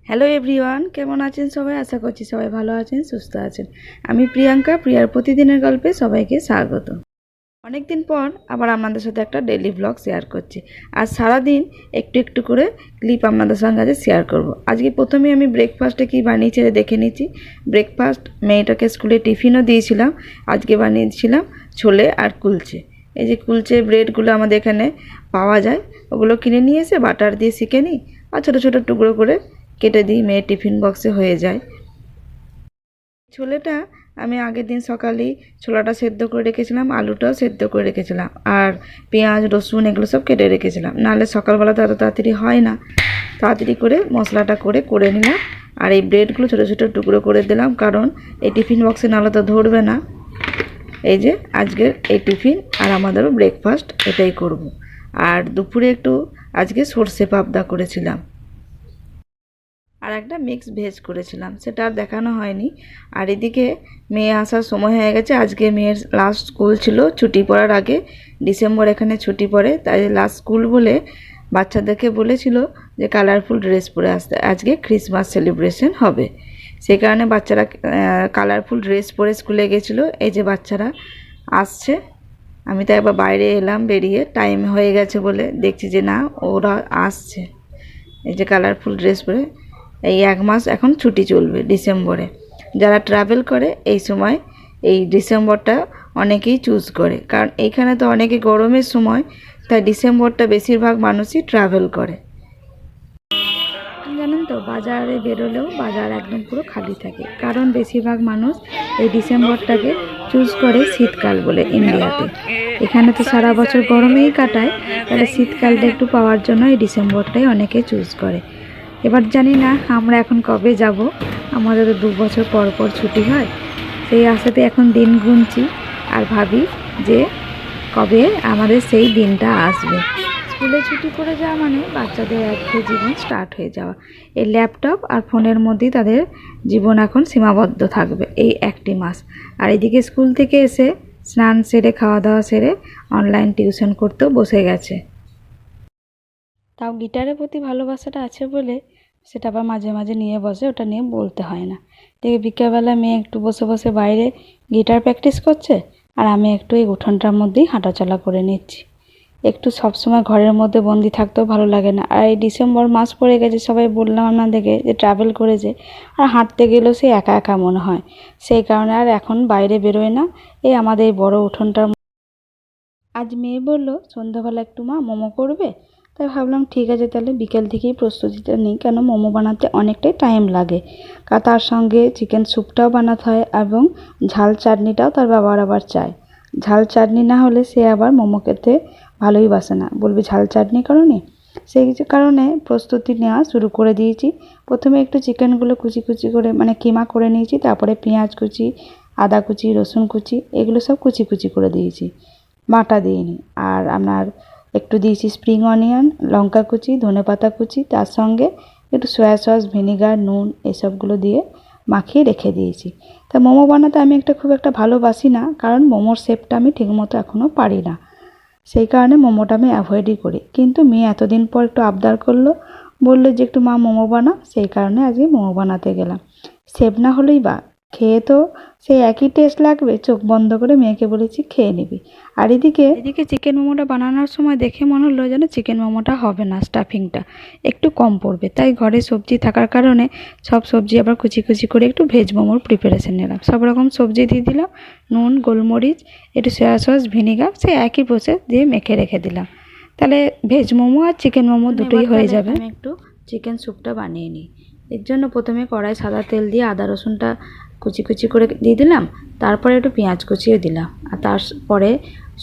Hello everyone, কেমন আছেন সবাই? আশা করছি সবাই ভালো আছেন, সুস্থ আছেন। আমি প্রিয়াঙ্কা, প্রিয়ার প্রতিদিনের গল্পে সবাইকে স্বাগত। অনেকদিন পর আবার আপনাদের সাথে একটা ডেইলি ব্লগ শেয়ার করছি। আর সারাদিন একটু একটু করে ক্লিপ আপনাদের সঙ্গে আজ শেয়ার করব। আজকে প্রথমে আমি ব্রেকফাস্টে কী বানিয়েছি দেখে নিচ্ছি। ব্রেকফাস্ট মেয়েটাকে স্কুলে টিফিনও দিয়েছিলাম। আজকে বানিয়েছিলাম ছোলে আর কুলচে। এই যে কুলচে ব্রেডগুলো আমাদের এখানে পাওয়া যায়, ওগুলো কিনে নিয়ে এসে বাটার দিয়ে সেঁকে নিই আর ছোটো ছোটো টুকরো করে কেটে দিই, মেয়ের টিফিন বক্সে হয়ে যায়। ছোলেটা আমি আগের দিন সকালেই ছোলাটা সেদ্ধ করে রেখেছিলাম, আলুটাও সেদ্ধ করে রেখেছিলাম, আর পেঁয়াজ রসুন এগুলো সব কেটে রেখেছিলাম, নাহলে সকালবেলা তো এত তাড়াতাড়ি হয় না। তাড়াতাড়ি করে মশলাটা করে নিলাম। আর এই ব্রেডগুলো ছোটো ছোটো টুকরো করে দিলাম, কারণ এই টিফিন বক্সে নাহলে তো ধরবে না। এই যে আজকের এই টিফিন আর আমাদেরও ব্রেকফাস্ট এটাই করব। আর দুপুরে একটু আজকে সর্ষে পাবদা করেছিলাম, আর একটা মিক্স ভেজ করেছিলাম, সেটা আর দেখানো হয়নি। আর এদিকে মেয়ে আসার সময় হয়ে গেছে। আজকে মেয়ের লাস্ট স্কুল ছিল ছুটি পড়ার আগে। ডিসেম্বর এখানে ছুটি পড়ে, তাই লাস্ট স্কুল বলে বাচ্চাদেরকে বলেছিল যে কালারফুল ড্রেস পরে আসতে, আজকে ক্রিসমাস সেলিব্রেশন হবে। সেই কারণে বাচ্চারা কালারফুল ড্রেস পরে স্কুলে গেছিলো। এই যে বাচ্চারা আসছে, আমি তো একবার বাইরে এলাম, বেরিয়ে টাইম হয়ে গেছে বলে দেখছি যে না, ওরা আসছে। এই যে কালারফুল ড্রেস পরে এই 1 মাস এখন ছুটি চলবে ডিসেম্বরে। যারা ট্রাভেল করে এই সময়, এই ডিসেম্বরটা অনেকেই চুজ করে, কারণ এইখানে তো অনেকে গরমের সময়, তাই ডিসেম্বরটা বেশিরভাগ মানুষই ট্রাভেল করে। জানেন তো, বাজারে বেরোলেও বাজার একদম পুরো খালি থাকে, কারণ বেশিরভাগ মানুষ এই ডিসেম্বরটাকে চুজ করে শীতকাল বলে। ইন্ডিয়াতে এখানে তো সারা বছর গরমেই কাটায়, তাহলে শীতকালটা একটু পাওয়ার জন্য এই ডিসেম্বরটাই অনেকে চুজ করে। এবার জানি না আমরা এখন কবে যাব, আমাদের তো 2 বছর পর পর ছুটি হয়। সেই আশাতে এখন দিন গুনছি আর ভাবি যে কবে আমাদের সেই দিনটা আসবে। স্কুলে ছুটি পড়ে যাওয়া মানে বাচ্চাদের একঘেয়ে জীবন স্টার্ট হয়ে যাওয়া। এই ল্যাপটপ আর ফোনের মধ্যেই তাদের জীবন এখন সীমাবদ্ধ থাকবে এই 1টি মাস। আর এদিকে স্কুল থেকে এসে স্নান সেরে খাওয়া দাওয়া সেরে অনলাইন টিউশন করতেও বসে গেছে। তাও গিটারের প্রতি ভালোবাসাটা আছে বলে সেটা আবার মাঝে মাঝে নিয়ে বসে, ওটা নিয়ে বলতে হয় না। দেখে বিকেলবেলা মেয়ে একটু বসে বসে বাইরে গিটার প্র্যাকটিস করছে, আর আমি একটু এই উঠোনটার মধ্যেই হাঁটাচলা করে নিচ্ছি। একটু সবসময় ঘরের মধ্যে বন্দি থাকতেও ভালো লাগে না। আর এই ডিসেম্বর মাস পড়ে গেছে, সবাই বললাম আপনাদেরকে যে ট্রাভেল করেছে, আর হাঁটতে গেলেও সে একা একা মনে হয়। সেই কারণে আর এখন বাইরে বেরোয় না, এই আমাদের এই বড় উঠোনটার। আজ মেয়ে বলল সন্ধ্যাবেলা একটু মা মোমো করবে, তাই ভাবলাম ঠিক আছে, তাহলে বিকেল থেকেই প্রস্তুতিটা নিই, কেন মোমো বানাতে অনেকটাই টাইম লাগে। তার সঙ্গে চিকেন স্যুপটাও বানাতে হয়, এবং ঝাল চাটনিটাও তার বাবার আবার চায়। ঝাল চাটনি না হলে সে আবার মোমো খেতে ভালোই বাসে না, বলবে ঝাল চাটনি করোনি। সেই কিছু কারণে প্রস্তুতি নেওয়া শুরু করে দিয়েছি। প্রথমে একটু চিকেনগুলো কুচি কুচি করে কিমা করে নিয়েছি, তারপরে পেঁয়াজ কুচি, আদা কুচি, রসুন কুচি এগুলো সব কুচি কুচি করে দিয়েছি, বাটা দিইনি। আর আপনার একটু দিয়েছি স্প্রিং অনিয়ন, লঙ্কা কুচি, ধনেপাতা কুচি, তার সঙ্গে একটু সয়া সস, ভিনিগার, নুন এসবগুলো দিয়ে মাখিয়ে রেখে দিয়েছি। তা মোমো বানাতে আমি খুব একটা ভালোবাসি না, কারণ মোমোর শেপটা আমি ঠিকমতো এখনও পারি না। সেই কারণে মোমোটা আমি অ্যাভয়েডই করি। কিন্তু মেয়ে এতদিন পর একটু আবদার করলো, বললো যে একটু মা মোমো বানা, সেই কারণে আজকে মোমো বানাতে গেলাম। শেপ না হলেই বা, খেয়ে তো সেই একই টেস্ট লাগবে। চোখ বন্ধ করে মেয়েকে বলেছি খেয়ে নিবি। আর এদিকে চিকেন মোমোটা বানানোর সময় দেখে মনে হলো যেন চিকেন মোমোটা হবে না, স্টাফিংটা একটু কম পড়বে। তাই ঘরে সবজি থাকার কারণে সব সবজি আবার কুচি কুচি করে একটু ভেজ মোমোর প্রিপারেশন নিলাম। সব রকম সবজি দিয়ে দিলাম, নুন, গোলমরিচ, একটু সয়া সস, ভিনিগার, সেই একই প্রসেস দিয়ে মেখে রেখে দিলাম। তাহলে ভেজ মোমো আর চিকেন মোমো দুটোই হয়ে যাবে। আমি একটু চিকেন স্যুপটা বানিয়ে নিই। এর জন্য প্রথমে কড়াই সাদা তেল দিয়ে আদা রসুনটা কুচি কুচি করে দিয়ে দিলাম, তারপরে একটু পেঁয়াজ কুচিয়ে দিলাম, আর তারপরে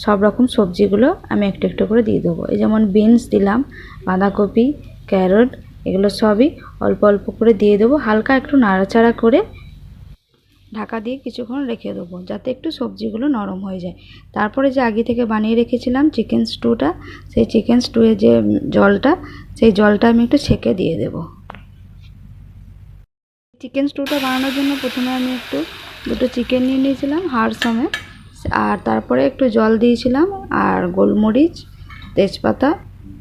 সব রকম সবজিগুলো আমি একটু একটু করে দিয়ে দেবো। এই যেমন বিনস দিলাম, বাঁধাকপি, ক্যারট, এগুলো সবই অল্প অল্প করে দিয়ে দেবো। হালকা একটু নাড়াচাড়া করে ঢাকা দিয়ে কিছুক্ষণ রেখে দেবো, যাতে একটু সবজিগুলো নরম হয়ে যায়। তারপরে যে আগে থেকে বানিয়ে রেখেছিলাম চিকেন স্টুটা, সেই চিকেন স্টুয়ের যে জলটা, সেই জলটা আমি একটু ছেঁকে দিয়ে দেবো। চিকেন স্টুটা বানানোর জন্য প্রথমে আমি দুটো চিকেন নিয়ে নিয়েছিলাম হাড় সমেত, আর তারপরে একটু জল দিয়েছিলাম, আর গোলমরিচ, তেজপাতা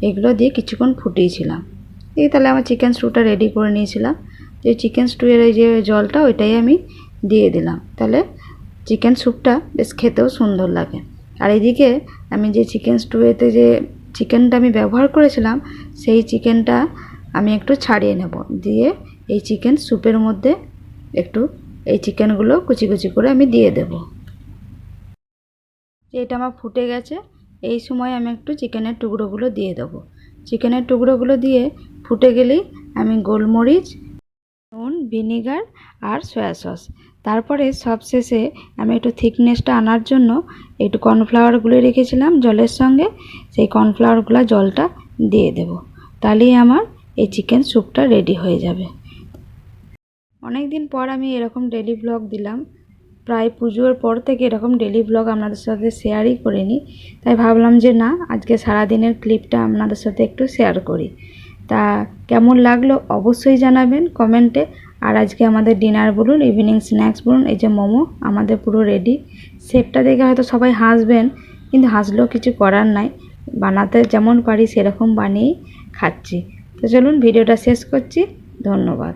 এগুলো দিয়ে কিছুক্ষণ ফুটিয়েছিলাম। তাহলে আমার চিকেন স্টুটা রেডি করে নিয়েছিলাম। যে চিকেন স্টুয়ের এই যে জলটা ওইটাই আমি দিয়ে দিলাম, তাহলে চিকেন স্যুপটা বেশ খেতেও সুন্দর লাগে। আর এদিকে আমি যে চিকেন স্টুয়েতে যে চিকেনটা আমি ব্যবহার করেছিলাম সেই চিকেনটা আমি একটু ছাড়িয়ে নেব, দিয়ে এই চিকেন স্যুপের মধ্যে একটু এই চিকেনগুলো কুচি কুচি করে আমি দিয়ে দেব। এটা আমার ফুটে গেছে, এই সময় আমি একটু চিকেনের টুকরোগুলো দিয়ে দেবো। চিকেনের টুকরোগুলো দিয়ে ফুটে গেলেই আমি গোলমরিচ, নুন, ভিনিগার আর সয়া সস, তারপরে সবশেষে আমি একটু থিকনেসটা আনার জন্য একটু কর্নফ্লাওয়ার গুলে রেখেছিলাম জলের সঙ্গে, সেই কর্নফ্লাওয়ারগুলো জলটা দিয়ে দেব। তাহলেই আমার এই চিকেন স্যুপটা রেডি হয়ে যাবে। অনেক দিন পর আমি এরকম ডেলি ব্লগ দিলাম, প্রায় পুজোর পর থেকে এরকম ডেলি ব্লগ আপনাদের সাথে শেয়ারই করিনি, তাই ভাবলাম যে না, আজকে সারাদিনের ক্লিপটা আপনাদের সাথে একটু শেয়ার করি। তা কেমন লাগলো অবশ্যই জানাবেন কমেন্টে। আর আজকে আমাদের ডিনার বলুন, ইভিনিং স্ন্যাক্স বলুন, এই যে মোমো আমাদের পুরো রেডি। শেপটা দেখে হয়তো সবাই হাসবেন, কিন্তু হাসলেও কিছু করার নাই, বানাতে যেমন পারি সেরকম বানিয়েই খাচ্ছি। তো চলুন ভিডিওটা শেষ করছি, ধন্যবাদ।